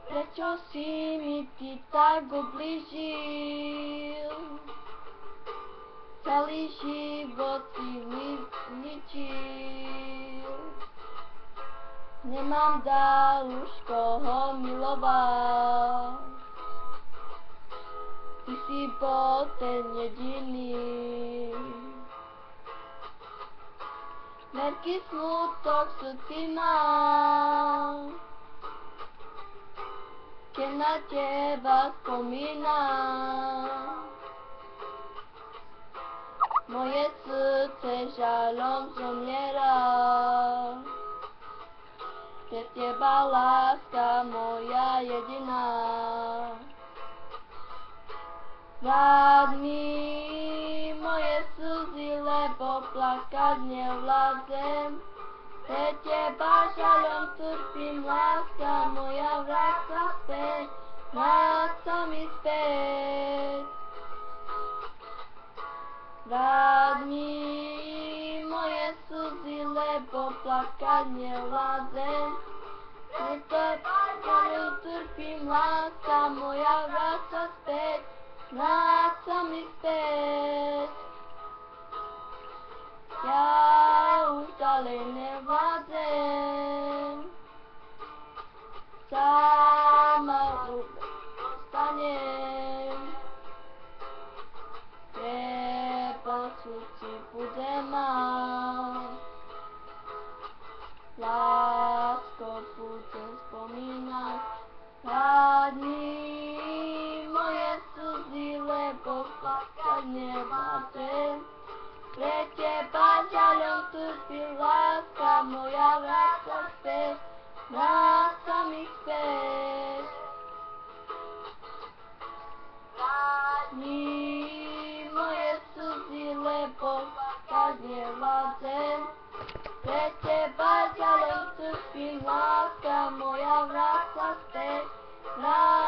Prečo si mi ty tak ublížil? Celý život si mi zničil. Nemám dál už koho milovať. Ty si bol ten jediný. Veľký smutok v srdci mám, keď na teba spomínam. Moje srdce žalom zomiera. Pre teba láska moja jediná. Vráť mi moje slzy, lebo plakať nevládzem. Pre teba žalom trpím, láska moja, vráť sa späť, vráť sa mi späť. Vráť mi moje slzy, lebo plakať nevládzem. Pre teba žalom trpím, láska moja, vráť sa späť, vráť sa mi späť. Ja už ďalej nevládzem, sama ostanem. Teba srdci budem mať, lásko budem spomínať. Vráť mi moje slzy, lebo plakať nevládzem. Pre teba žalom trpím, láska moja, vráť sa späť, vráť sa mi späť. Vráť mi moje slzy, lebo plakať nevládzem. Pre teba žalom trpím, láska moja, vráť sa späť, vráť